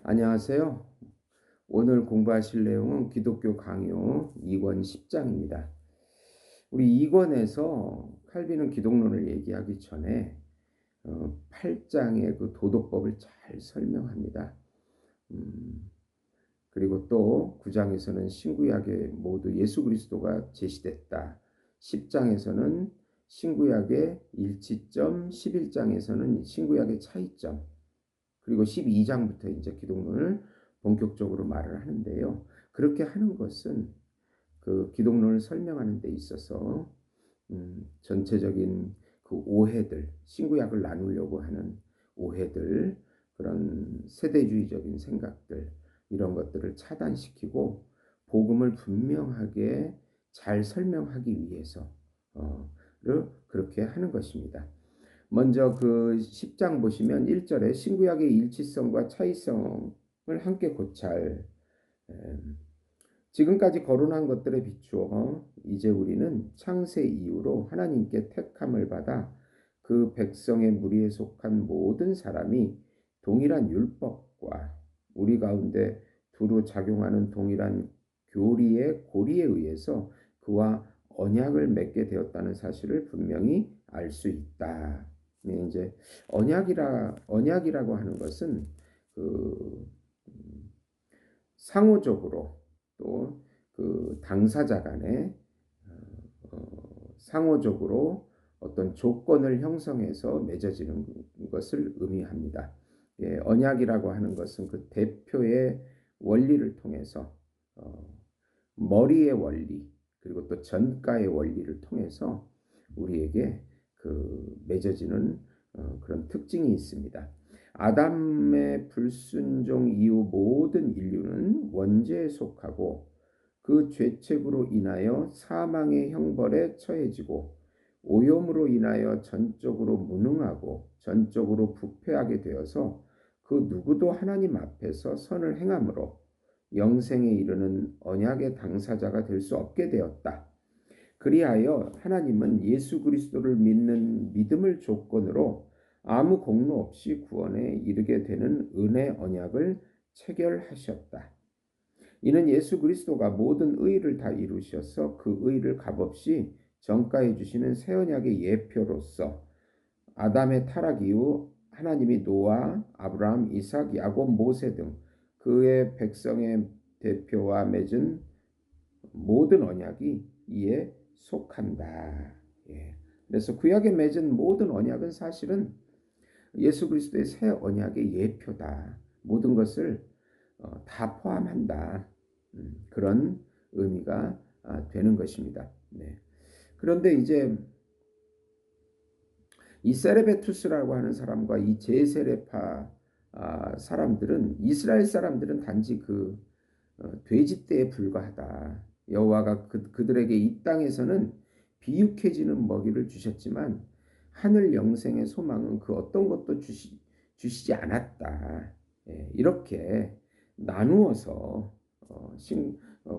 안녕하세요. 오늘 공부하실 내용은 기독교 강요 2권 10장입니다. 우리 2권에서 칼빈은 기독론을 얘기하기 전에 8장의 그 도덕법을 잘 설명합니다. 그리고 또 9장에서는 신구약에 모두 예수 그리스도가 제시됐다. 10장에서는 신구약의 일치점, 11장에서는 신구약의 차이점, 그리고 12장부터 이제 기독론을 본격적으로 말을 하는데요. 그렇게 하는 것은 그 기독론을 설명하는 데 있어서 전체적인 그 오해들, 신구약을 나누려고 하는 오해들, 그런 세대주의적인 생각들, 이런 것들을 차단시키고 복음을 분명하게 잘 설명하기 위해서 그렇게 하는 것입니다. 먼저 그 10장 보시면 1절에 신구약의 일치성과 차이성을 함께 고찰. 지금까지 거론한 것들에 비추어 이제 우리는 창세 이후로 하나님께 택함을 받아 그 백성의 무리에 속한 모든 사람이 동일한 율법과 우리 가운데 두루 작용하는 동일한 교리의 고리에 의해서 그와 언약을 맺게 되었다는 사실을 분명히 알 수 있다. 이제 언약이라고 하는 것은 그 상호적으로 또 그 당사자 간에 상호적으로 어떤 조건을 형성해서 맺어지는 것을 의미합니다. 예, 언약이라고 하는 것은 그 대표의 원리를 통해서 머리의 원리, 그리고 또 전가의 원리를 통해서 우리에게 그 맺어지는 그런 특징이 있습니다. 아담의 불순종 이후 모든 인류는 원죄에 속하고 그 죄책으로 인하여 사망의 형벌에 처해지고 오염으로 인하여 전적으로 무능하고 전적으로 부패하게 되어서 그 누구도 하나님 앞에서 선을 행함으로 영생에 이르는 언약의 당사자가 될 수 없게 되었다. 그리하여 하나님은 예수 그리스도를 믿는 믿음을 조건으로 아무 공로 없이 구원에 이르게 되는 은혜 언약을 체결하셨다. 이는 예수 그리스도가 모든 의를 다 이루셔서 그 의를 값없이 전가해 주시는 새 언약의 예표로서 아담의 타락 이후 하나님이 노아, 아브라함, 이삭, 야곱, 모세 등 그의 백성의 대표와 맺은 모든 언약이 이에 속한다. 예. 그래서 구약에 맺은 모든 언약은 사실은 예수 그리스도의 새 언약의 예표다. 모든 것을 다 포함한다. 그런 의미가 되는 것입니다. 네. 그런데 이제 이 세레베투스라고 하는 사람과 이 제세례파 사람들은 이스라엘 사람들은 단지 그 돼지떼에 불과하다. 여호와가 그들에게 이 땅에서는 비육해지는 먹이를 주셨지만 하늘 영생의 소망은 그 어떤 것도 주시지 않았다. 예, 이렇게 나누어서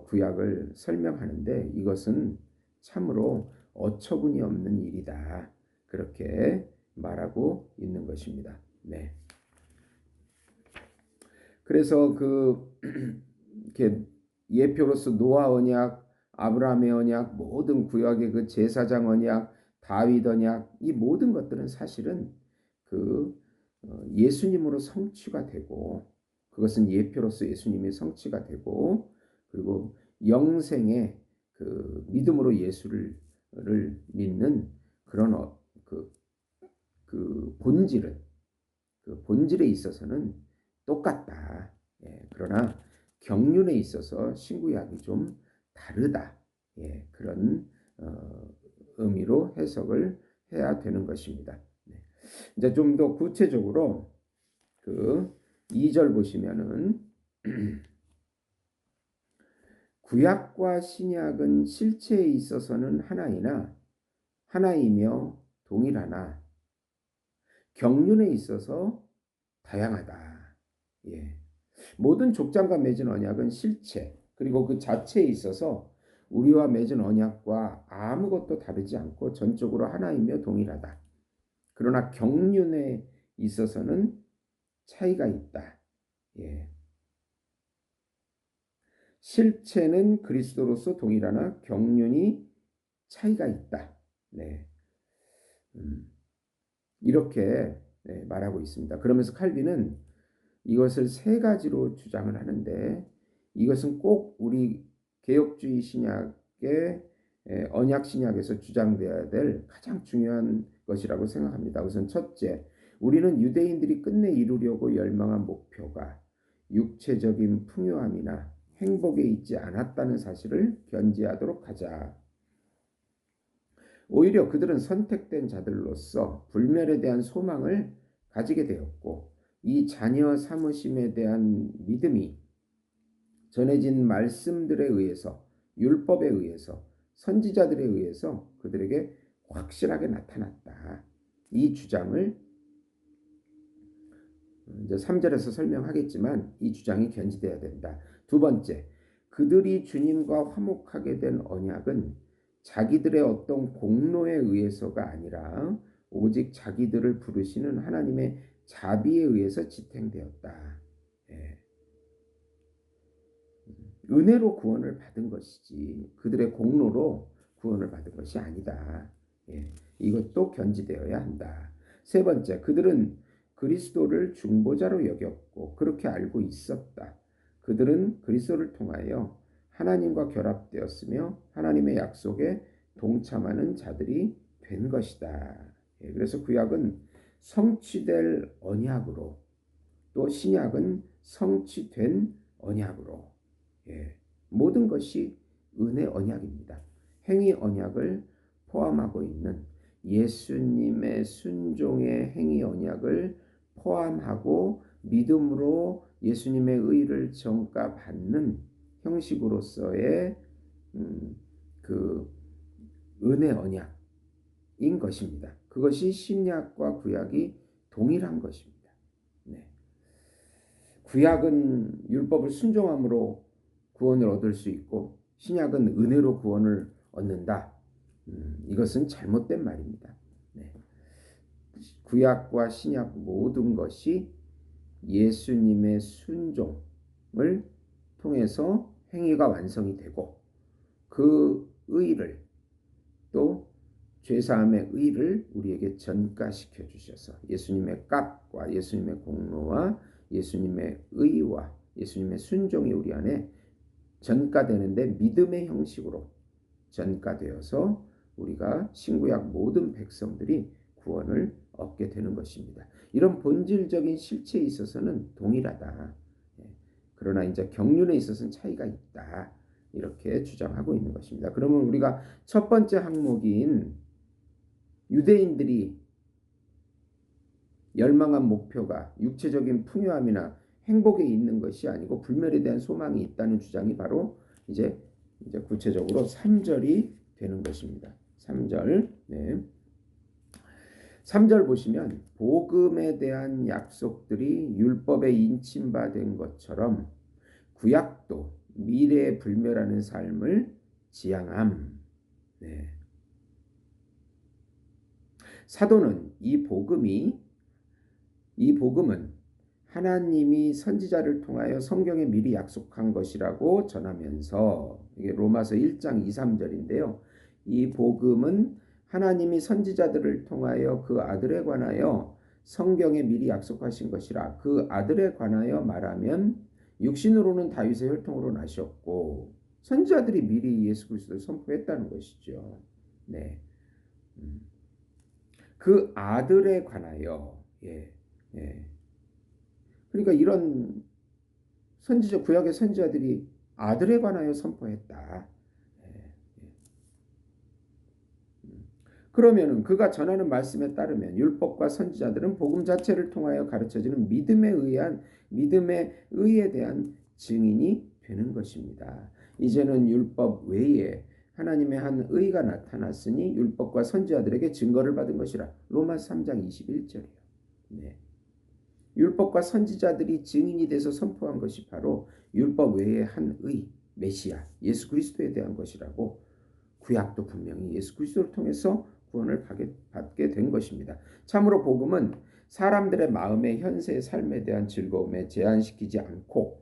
구약을 설명하는데 이것은 참으로 어처구니 없는 일이다. 그렇게 말하고 있는 것입니다. 네. 그래서 그 이렇게 예표로서 노아 언약, 아브라함의 언약, 모든 구약의 그 제사장 언약, 다윗 언약, 이 모든 것들은 사실은 그 예수님으로 성취가 되고 그것은 예표로서 예수님의 성취가 되고 그리고 영생의 그 믿음으로 예수를 믿는 그런 그 본질에 있어서는 똑같다. 예, 그러나 경륜에 있어서 신구약이 좀 다르다. 예, 그런 의미로 해석을 해야 되는 것입니다. 네. 이제 좀 더 구체적으로 그 2절 보시면은 구약과 신약은 실체에 있어서는 하나이며 동일하나 경륜에 있어서 다양하다. 예. 모든 족장과 맺은 언약은 실체 그리고 그 자체에 있어서 우리와 맺은 언약과 아무것도 다르지 않고 전적으로 하나이며 동일하다. 그러나 경륜에 있어서는 차이가 있다. 예. 실체는 그리스도로서 동일하나 경륜이 차이가 있다. 네. 이렇게 말하고 있습니다. 그러면서 칼빈은 이것을 세 가지로 주장을 하는데 이것은 꼭 우리 개혁주의 신약의 언약 신약에서 주장되어야 될 가장 중요한 것이라고 생각합니다. 우선 첫째, 우리는 유대인들이 끝내 이루려고 열망한 목표가 육체적인 풍요함이나 행복에 있지 않았다는 사실을 견지하도록 하자. 오히려 그들은 선택된 자들로서 불멸에 대한 소망을 가지게 되었고 이 자녀 삼으심에 대한 믿음이 전해진 말씀들에 의해서 율법에 의해서 선지자들에 의해서 그들에게 확실하게 나타났다. 이 주장을 이제 3절에서 설명하겠지만 이 주장이 견지돼야 된다. 두 번째, 그들이 주님과 화목하게 된 언약은 자기들의 어떤 공로에 의해서가 아니라 오직 자기들을 부르시는 하나님의 자비에 의해서 지탱되었다. 예. 은혜로 구원을 받은 것이지 그들의 공로로 구원을 받은 것이 아니다. 예. 이것도 견지되어야 한다. 세 번째, 그들은 그리스도를 중보자로 여겼고 그렇게 알고 있었다. 그들은 그리스도를 통하여 하나님과 결합되었으며 하나님의 약속에 동참하는 자들이 된 것이다. 예. 그래서 구약은 성취될 언약으로 또 신약은 성취된 언약으로 모든 것이 은혜 언약입니다. 행위 언약을 포함하고 있는 예수님의 순종의 행위 언약을 포함하고 믿음으로 예수님의 의를 전가받는 형식으로서의 그 은혜 언약인 것입니다. 그것이 신약과 구약이 동일한 것입니다. 네. 구약은 율법을 순종함으로 구원을 얻을 수 있고 신약은 은혜로 구원을 얻는다. 이것은 잘못된 말입니다. 네. 구약과 신약 모든 것이 예수님의 순종을 통해서 행위가 완성이 되고 그 의를 또 죄사함의 의를 우리에게 전가시켜 주셔서 예수님의 값과 예수님의 공로와 예수님의 의와 예수님의 순종이 우리 안에 전가되는데 믿음의 형식으로 전가되어서 우리가 신구약 모든 백성들이 구원을 얻게 되는 것입니다. 이런 본질적인 실체에 있어서는 동일하다. 그러나 이제 경륜에 있어서는 차이가 있다. 이렇게 주장하고 있는 것입니다. 그러면 우리가 첫 번째 항목인 유대인들이 열망한 목표가 육체적인 풍요함이나 행복에 있는 것이 아니고 불멸에 대한 소망이 있다는 주장이 바로 이제 구체적으로 3절이 되는 것입니다. 3절. 네. 3절 보시면 복음에 대한 약속들이 율법에 인침받은 것처럼 구약도 미래에 불멸하는 삶을 지향함. 네. 사도는 이 복음은 하나님이 선지자를 통하여 성경에 미리 약속한 것이라고 전하면서 이게 로마서 1장 2, 3절인데요. 이 복음은 하나님이 선지자들을 통하여 그 아들에 관하여 성경에 미리 약속하신 것이라 그 아들에 관하여 말하면 육신으로는 다윗의 혈통으로 나셨고 선지자들이 미리 예수 그리스도를 선포했다는 것이죠. 네. 그 아들에 관하여 그러니까 이런 구약의 선지자들이 아들에 관하여 선포했다. 그러면은 그가 전하는 말씀에 따르면 율법과 선지자들은 복음 자체를 통하여 가르쳐지는 믿음의 의에 대한 증인이 되는 것입니다. 이제는 율법 외에 하나님의 한 의가 나타났으니 율법과 선지자들에게 증거를 받은 것이라. 로마서 3장 21절이요. 네. 율법과 선지자들이 증인이 돼서 선포한 것이 바로 율법 외에 한 의, 메시아, 예수 그리스도에 대한 것이라고 구약도 분명히 예수 그리스도를 통해서 구원을 받게 된 것입니다. 참으로 복음은 사람들의 마음의 현세의 삶에 대한 즐거움에 제한시키지 않고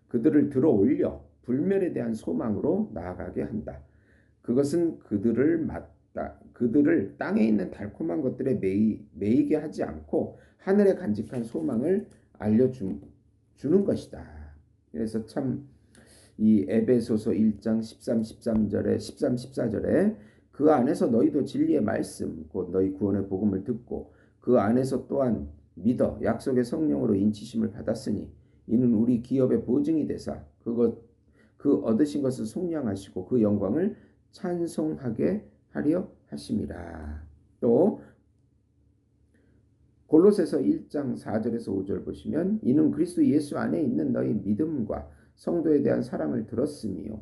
그들을 들어 올려 불멸에 대한 소망으로 나아가게 한다. 그것은 그들을 땅에 있는 달콤한 것들에 매이게 하지 않고 하늘의 간직한 소망을 알려주는 것이다. 그래서 참 이 에베소서 1장 13, 14절에 그 안에서 너희도 진리의 말씀 곧 너희 구원의 복음을 듣고 그 안에서 또한 믿어 약속의 성령으로 인치심을 받았으니 이는 우리 기업의 보증이 되사 그 얻으신 것을 속량하시고 그 영광을 찬송하게 하려 하심이라. 또 골로새서 1장 4절에서 5절 보시면 이는 그리스도 예수 안에 있는 너희 믿음과 성도에 대한 사랑을 들었으며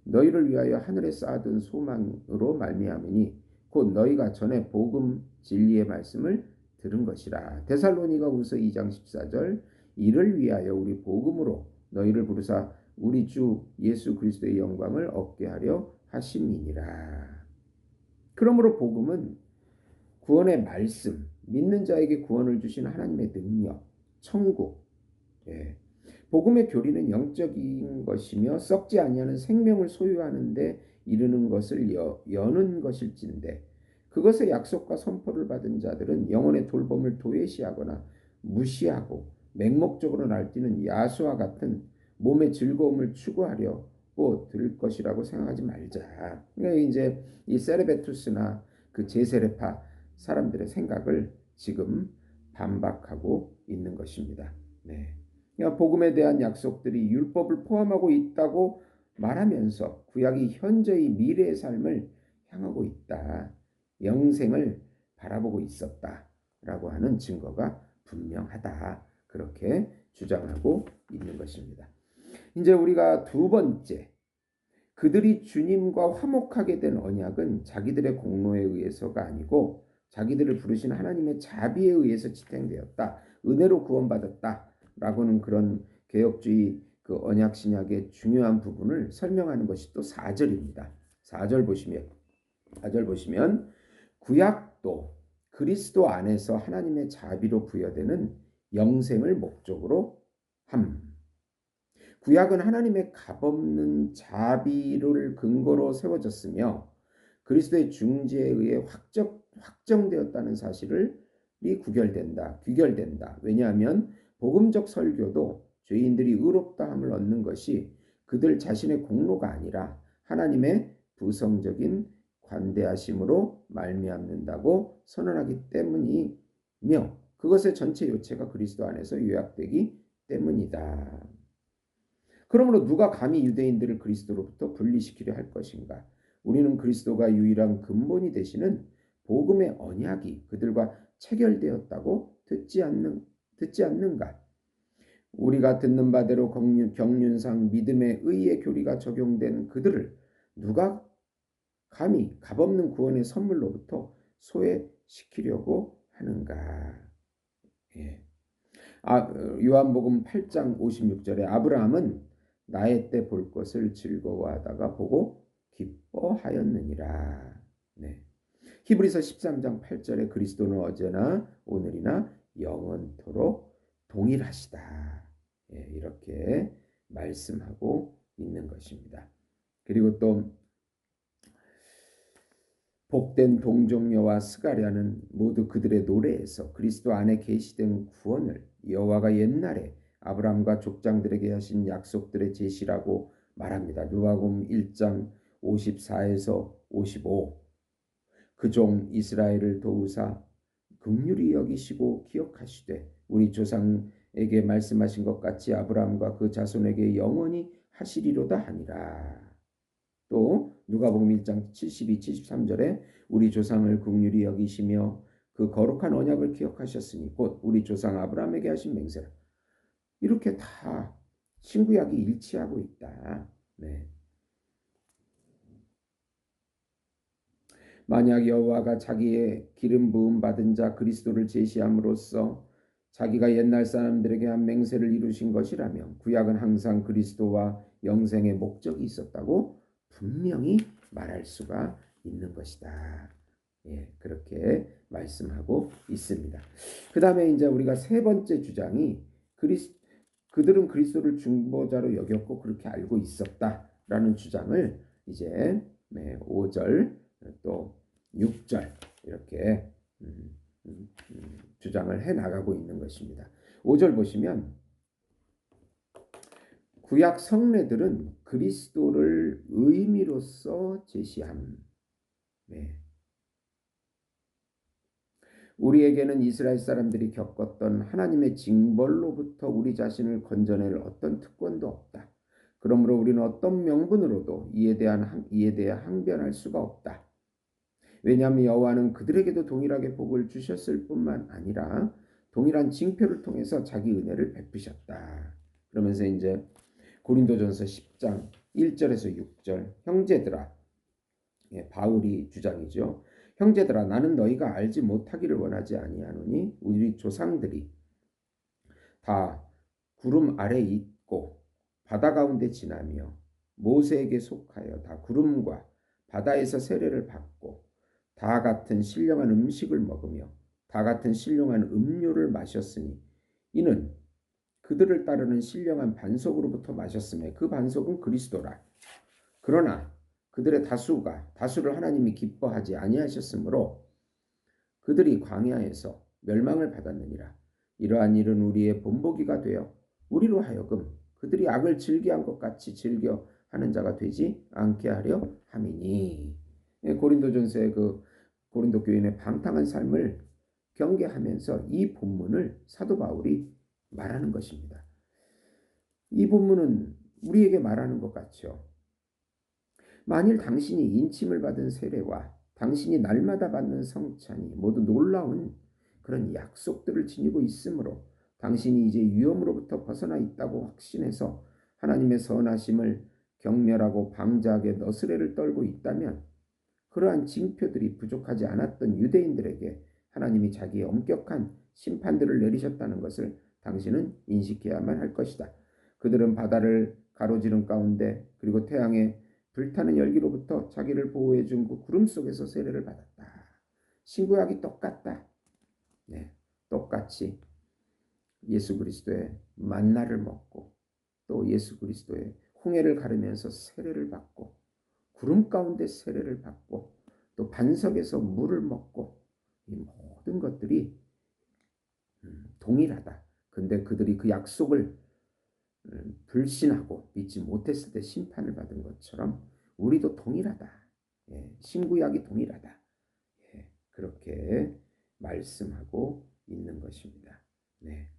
너희를 위하여 하늘에 쌓아둔 소망으로 말미암으니 곧 너희가 전에 복음 진리의 말씀을 들은 것이라. 데살로니가후서 2장 14절 이를 위하여 우리 복음으로 너희를 부르사 우리 주 예수 그리스도의 영광을 얻게 하려 하심이니라. 그러므로 복음은 구원의 말씀, 믿는 자에게 구원을 주신 하나님의 능력, 천국. 복음의 교리는 영적인 것이며 썩지 아니하는 생명을 소유하는 데 이르는 것을 여는 것일진데 그것의 약속과 선포를 받은 자들은 영혼의 돌봄을 도외시하거나 무시하고 맹목적으로 날뛰는 야수와 같은 몸의 즐거움을 추구하려고 들 것이라고 생각하지 말자. 그러니까 이제 이 세레베투스나 그 제세례파 사람들의 생각을 지금 반박하고 있는 것입니다. 네. 그러니까 복음에 대한 약속들이 율법을 포함하고 있다고 말하면서 구약이 현재의 미래의 삶을 향하고 있다. 영생을 바라보고 있었다라고 하는 증거가 분명하다. 그렇게 주장하고 있는 것입니다. 이제 우리가 두 번째, 그들이 주님과 화목하게 된 언약은 자기들의 공로에 의해서가 아니고 자기들을 부르신 하나님의 자비에 의해서 지탱되었다. 은혜로 구원받았다라고는 그런 개혁주의 그 언약 신약의 중요한 부분을 설명하는 것이 또 4절입니다. 4절 보시면 구약도 그리스도 안에서 하나님의 자비로 부여되는 영생을 목적으로 함. 구약은 하나님의 값없는 자비를 근거로 세워졌으며 그리스도의 중재에 의해 확정되었다는 사실이 귀결된다. 왜냐하면 복음적 설교도 죄인들이 의롭다함을 얻는 것이 그들 자신의 공로가 아니라 하나님의 부성적인 관대하심으로 말미암는다고 선언하기 때문이며 그것의 전체 요체가 그리스도 안에서 요약되기 때문이다. 그러므로 누가 감히 유대인들을 그리스도로부터 분리시키려 할 것인가? 우리는 그리스도가 유일한 근본이 되시는 복음의 언약이 그들과 체결되었다고 듣지 않는가? 우리가 듣는 바대로 경륜상 믿음의 의의 교리가 적용된 그들을 누가 감히 값없는 구원의 선물로부터 소외시키려고 하는가? 예. 요한복음 8장 56절에 아브라함은 나의 때 볼 것을 즐거워하다가 보고 기뻐하였느니라. 네. 히브리서 13장 8절에 그리스도는 어제나 오늘이나 영원토록 동일하시다. 이렇게 말씀하고 있는 것입니다. 그리고 또 복된 동정녀와 스가랴는 모두 그들의 노래에서 그리스도 안에 계시된 구원을 여호와가 옛날에 아브라함과 족장들에게 하신 약속들의 제시라고 말합니다. 누가복음 1장 54에서 55 그 종 이스라엘을 도우사 긍휼히 여기시고 기억하시되 우리 조상에게 말씀하신 것 같이 아브라함과 그 자손에게 영원히 하시리로다 하니라. 또 누가복음 1장 72, 73절에 우리 조상을 긍휼히 여기시며 그 거룩한 언약을 기억하셨으니 곧 우리 조상 아브라함에게 하신 맹세라. 이렇게 다 신구약이 일치하고 있다. 네. 만약 여호와가 자기의 기름 부음 받은 자 그리스도를 제시함으로써 자기가 옛날 사람들에게 한 맹세를 이루신 것이라면 구약은 항상 그리스도와 영생의 목적이 있었다고 분명히 말할 수가 있는 것이다. 그렇게 말씀하고 있습니다. 그 다음에 이제 우리가 세 번째 주장이 그들은 그리스도를 중보자로 여겼고 그렇게 알고 있었다라는 주장을 이제 5절 또 6절 이렇게 주장을 해 나가고 있는 것입니다. 5절 보시면 구약 성례들은 그리스도를 의미로서 제시함. 네. 우리에게는 이스라엘 사람들이 겪었던 하나님의 징벌로부터 우리 자신을 건져낼 어떤 특권도 없다. 그러므로 우리는 어떤 명분으로도 이에 대해 항변할 수가 없다. 왜냐하면 여호와는 그들에게도 동일하게 복을 주셨을 뿐만 아니라 동일한 징표를 통해서 자기 은혜를 베푸셨다. 그러면서 이제 고린도전서 10장 1절에서 6절 형제들아, 바울이 주장이죠. 형제들아, 나는 너희가 알지 못하기를 원하지 아니하노니 우리 조상들이 다 구름 아래 있고 바다 가운데 지나며 모세에게 속하여 다 구름과 바다에서 세례를 받고 다 같은 신령한 음식을 먹으며 다 같은 신령한 음료를 마셨으니 이는 그들을 따르는 신령한 반석으로부터 마셨음에 그 반석은 그리스도라. 그러나 그들의 다수를 하나님이 기뻐하지 아니하셨으므로 그들이 광야에서 멸망을 받았느니라. 이러한 일은 우리의 본보기가 되어 우리로 하여금 그들이 악을 즐겨한 것 같이 즐겨하는 자가 되지 않게 하려 함이니. 고린도전서의 그 고린도 교인의 방탕한 삶을 경계하면서 이 본문을 사도 바울이 말하는 것입니다. 이 본문은 우리에게 말하는 것 같죠. 만일 당신이 인침을 받은 세례와 당신이 날마다 받는 성찬이 모두 놀라운 그런 약속들을 지니고 있으므로 당신이 이제 위험으로부터 벗어나 있다고 확신해서 하나님의 선하심을 경멸하고 방자하게 너스레를 떨고 있다면 그러한 징표들이 부족하지 않았던 유대인들에게 하나님이 자기의 엄격한 심판들을 내리셨다는 것을 당신은 인식해야만 할 것이다. 그들은 바다를 가로지른 가운데 그리고 태양의 불타는 열기로부터 자기를 보호해 준 그 구름 속에서 세례를 받았다. 신구약이 똑같다. 네, 똑같이 예수 그리스도의 만나를 먹고 또 예수 그리스도의 홍해를 가르면서 세례를 받고 구름 가운데 세례를 받고 또 반석에서 물을 먹고 이 모든 것들이 동일하다. 근데 그들이 그 약속을 불신하고 믿지 못했을 때 심판을 받은 것처럼 우리도 동일하다. 신구약이 동일하다. 그렇게 말씀하고 있는 것입니다. 네.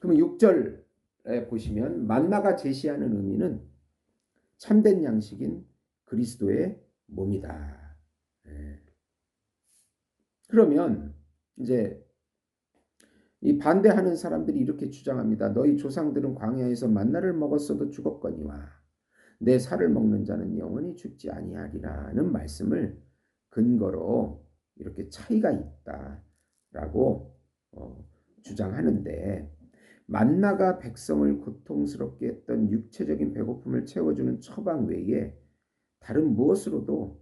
그러면 6절에 보시면 만나가 제시하는 의미는 참된 양식인 그리스도의 몸이다. 그러면 이제 이 반대하는 사람들이 이렇게 주장합니다. 너희 조상들은 광야에서 만나를 먹었어도 죽었거니와 내 살을 먹는 자는 영원히 죽지 아니하리라는 말씀을 근거로 이렇게 차이가 있다라고 주장하는데 만나가 백성을 고통스럽게 했던 육체적인 배고픔을 채워주는 처방 외에 다른 무엇으로도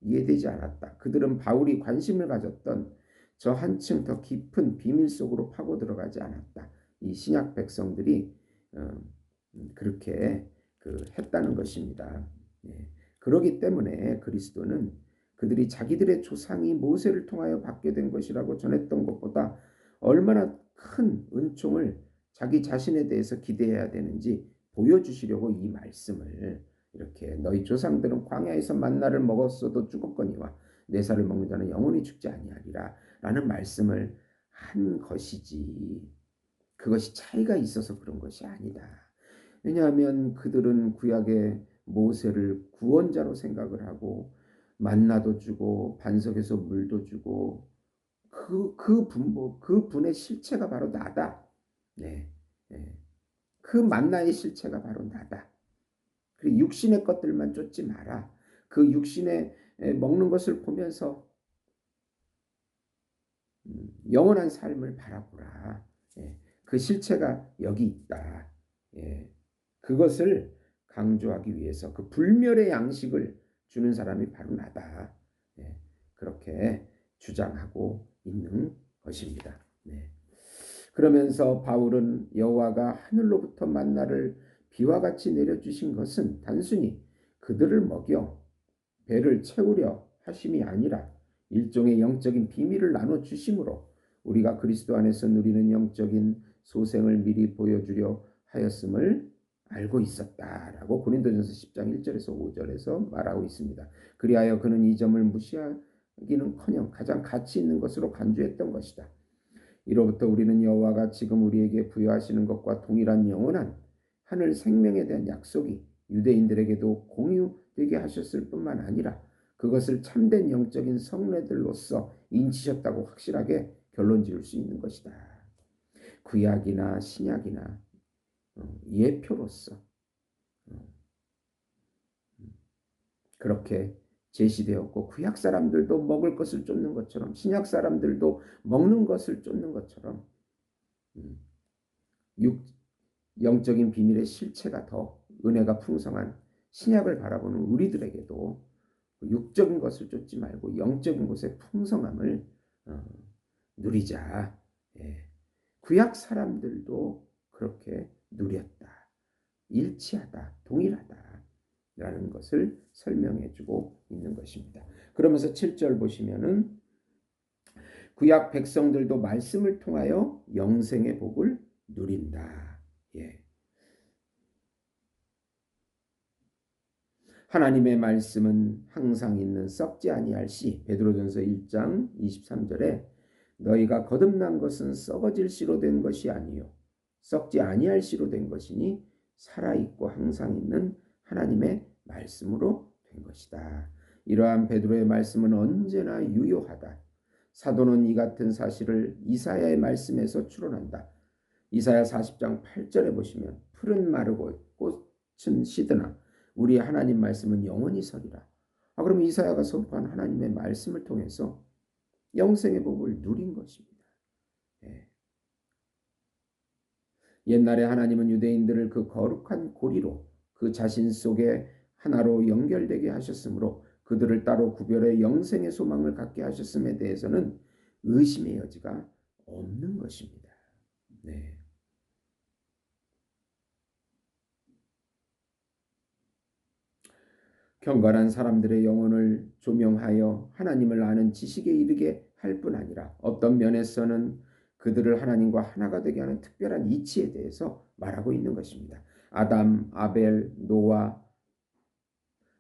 이해되지 않았다. 그들은 바울이 관심을 가졌던 저 한층 더 깊은 비밀 속으로 파고 들어가지 않았다. 이 신약 백성들이 그렇게 했다는 것입니다. 그러기 때문에 그리스도는 그들이 자기들의 조상이 모세를 통하여 받게 된 것이라고 전했던 것보다 얼마나 큰 은총을 자기 자신에 대해서 기대해야 되는지 보여주시려고 이 말씀을 이렇게 너희 조상들은 광야에서 만나를 먹었어도 죽었거니와 내 살을 먹는 자는 영원히 죽지 아니하리라 라는 말씀을 한 것이지 그것이 차이가 있어서 그런 것이 아니다. 왜냐하면 그들은 구약의 모세를 구원자로 생각을 하고 만나도 주고 반석에서 물도 주고 그 분의 실체가 바로 나다. 네, 네. 그 만나의 실체가 바로 나다. 그리고 육신의 것들만 쫓지 마라. 그 육신에 먹는 것을 보면서 영원한 삶을 바라보라. 그 실체가 여기 있다. 그것을 강조하기 위해서 그 불멸의 양식을 주는 사람이 바로 나다. 그렇게 주장하고 있는 것입니다. 그러면서 바울은 여호와가 하늘로부터 만나를 비와 같이 내려주신 것은 단순히 그들을 먹여 배를 채우려 하심이 아니라 일종의 영적인 비밀을 나눠 주심으로 우리가 그리스도 안에서 누리는 영적인 소생을 미리 보여주려 하였음을 알고 있었다라고 고린도전서 10장 1절에서 5절에서 말하고 있습니다. 그리하여 그는 이 점을 무시하기는커녕 가장 가치 있는 것으로 간주했던 것이다. 이로부터 우리는 여호와가 지금 우리에게 부여하시는 것과 동일한 영원한 하늘 생명에 대한 약속이 유대인들에게도 공유되게 하셨을 뿐만 아니라 그것을 참된 영적인 성례들로서 인치셨다고 확실하게 결론 지을 수 있는 것이다. 구약이나 신약이나 예표로서 그렇게 제시되었고 구약 사람들도 먹을 것을 쫓는 것처럼 신약 사람들도 먹는 것을 쫓는 것처럼 영적인 비밀의 실체가 더 은혜가 풍성한 신약을 바라보는 우리들에게도 육적인 것을 쫓지 말고 영적인 것의 풍성함을 누리자. 예. 구약 사람들도 그렇게 누렸다. 일치하다. 동일하다. 라는 것을 설명해주고 있는 것입니다. 그러면서 7절 보시면은 구약 백성들도 말씀을 통하여 영생의 복을 누린다. 예. 하나님의 말씀은 항상 있는 썩지 아니할 씨 베드로전서 1장 23절에 너희가 거듭난 것은 썩어질 씨로 된 것이 아니요 썩지 아니할 씨로 된 것이니 살아있고 항상 있는 하나님의 말씀으로 된 것이다. 이러한 베드로의 말씀은 언제나 유효하다. 사도는 이 같은 사실을 이사야의 말씀에서 추론한다. 이사야 40장 8절에 보시면 풀은 마르고 꽃은 시드나 우리 하나님 말씀은 영원히 서리라. 그럼 이사야가 선포한 하나님의 말씀을 통해서 영생의 복을 누린 것입니다. 예. 옛날에 하나님은 유대인들을 그 거룩한 고리로 그 자신 속에 하나로 연결되게 하셨으므로 그들을 따로 구별해 영생의 소망을 갖게 하셨음에 대해서는 의심의 여지가 없는 것입니다. 네. 경건한 사람들의 영혼을 조명하여 하나님을 아는 지식에 이르게 할 뿐 아니라 어떤 면에서는 그들을 하나님과 하나가 되게 하는 특별한 이치에 대해서 말하고 있는 것입니다. 아담, 아벨, 노아,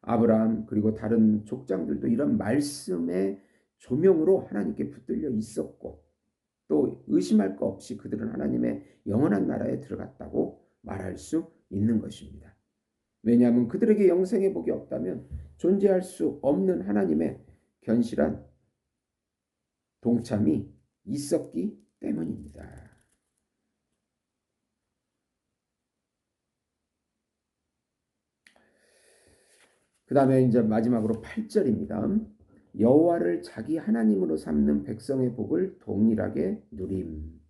아브라함 그리고 다른 족장들도 이런 말씀의 조명으로 하나님께 붙들려 있었고 또 의심할 것 없이 그들은 하나님의 영원한 나라에 들어갔다고 말할 수 있는 것입니다. 왜냐하면 그들에게 영생의 복이 없다면 존재할 수 없는 하나님의 견실한 동참이 있었기 때문입니다. 그 다음에 이제 마지막으로 8절입니다. 여호와를 자기 하나님으로 삼는 백성의 복을 동일하게 누림.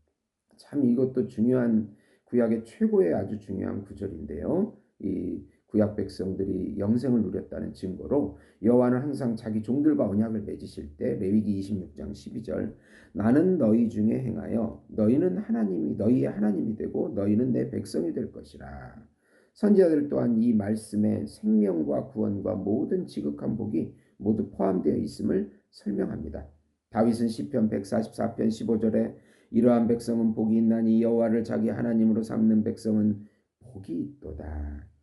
참 이것도 중요한 구약의 최고의 아주 중요한 구절인데요. 이 구약 백성들이 영생을 누렸다는 증거로 여호와는 항상 자기 종들과 언약을 맺으실 때 레위기 26장 12절 나는 너희 중에 행하여 너희는 하나님이 너희의 하나님이 되고 너희는 내 백성이 될 것이라. 선지자들 또한 이 말씀에 생명과 구원과 모든 지극한 복이 모두 포함되어 있음을 설명합니다. 다윗은 시편 144편 15절에 이러한 백성은 복이 있나니 여호와를 자기 하나님으로 삼는 백성은 복이 있도다.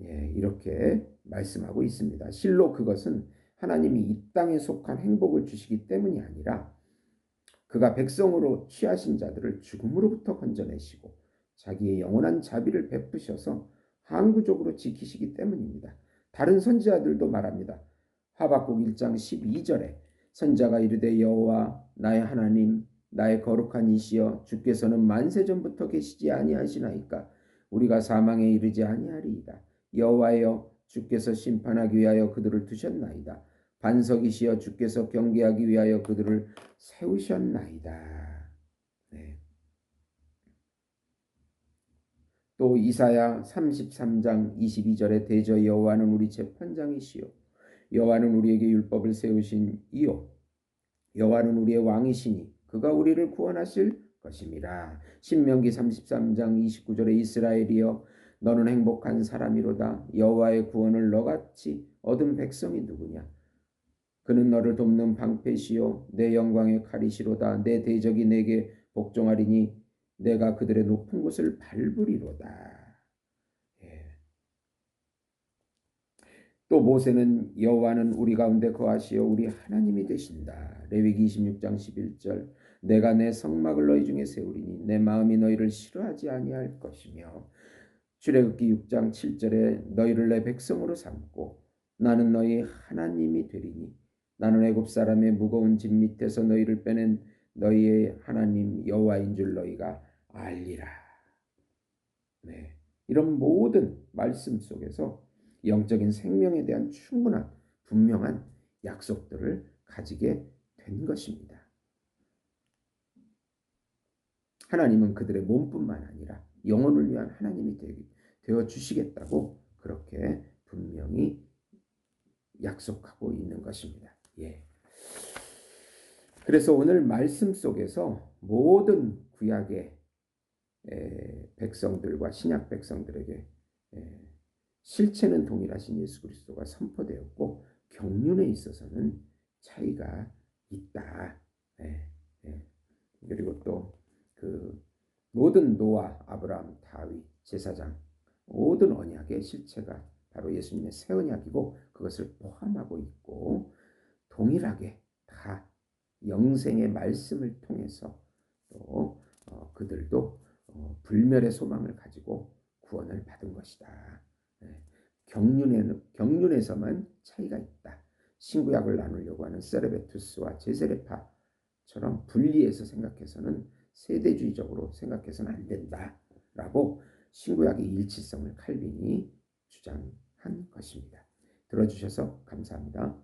예, 이렇게 말씀하고 있습니다. 실로 그것은 하나님이 이 땅에 속한 행복을 주시기 때문이 아니라 그가 백성으로 취하신 자들을 죽음으로부터 건져내시고 자기의 영원한 자비를 베푸셔서 항구적으로 지키시기 때문입니다. 다른 선지자들도 말합니다. 하박국 1장 12절에 선자가 이르되 여호와 나의 하나님 나의 거룩한 이시여 주께서는 만세전부터 계시지 아니하시나이까 우리가 사망에 이르지 아니하리이다. 여호와여 주께서 심판하기 위하여 그들을 두셨나이다. 반석이시여 주께서 경계하기 위하여 그들을 세우셨나이다. 네. 또 이사야 33장 22절에 대저 여호와는 우리 재판장이시요 여호와는 우리에게 율법을 세우신 이요 여호와는 우리의 왕이시니 그가 우리를 구원하실 것임이라. 신명기 33장 29절에 이스라엘이여 너는 행복한 사람이로다. 여호와의 구원을 너같이 얻은 백성이 누구냐. 그는 너를 돕는 방패시요 내 영광의 칼이시로다. 내 대적이 내게 복종하리니 내가 그들의 높은 곳을 밟으리로다. 예. 또 모세는 여호와는 우리 가운데 거하시어 우리 하나님이 되신다. 레위기 26장 11절 내가 내 성막을 너희 중에 세우리니 내 마음이 너희를 싫어하지 아니할 것이며 출애굽기 6장 7절에 너희를 내 백성으로 삼고 나는 너희 하나님이 되리니 나는 애굽 사람의 무거운 짐 밑에서 너희를 빼낸 너희의 하나님 여호와인 줄 너희가 알리라. 네, 이런 모든 말씀 속에서 영적인 생명에 대한 충분한 분명한 약속들을 가지게 된 것입니다. 하나님은 그들의 몸뿐만 아니라 영혼을 위한 하나님이 되어 주시겠다고 그렇게 분명히 약속하고 있는 것입니다. 예. 그래서 오늘 말씀 속에서 모든 구약의 백성들과 신약 백성들에게 실체는 동일하신 예수 그리스도가 선포되었고 경륜에 있어서는 차이가 있다. 그리고 또 그 모든 노아, 아브라함, 다윗, 제사장 모든 언약의 실체가 바로 예수님의 새 언약이고 그것을 포함하고 있고 동일하게 다 영생의 말씀을 통해서 또 그들도 불멸의 소망을 가지고 구원을 받은 것이다. 경륜에서만 차이가 있다. 신구약을 나누려고 하는 세레베투스와 제세레파처럼 분리해서 생각해서는 세대주의적으로 생각해서는 안 된다라고 신구약의 일치성을 칼빈이 주장한 것입니다. 들어주셔서 감사합니다.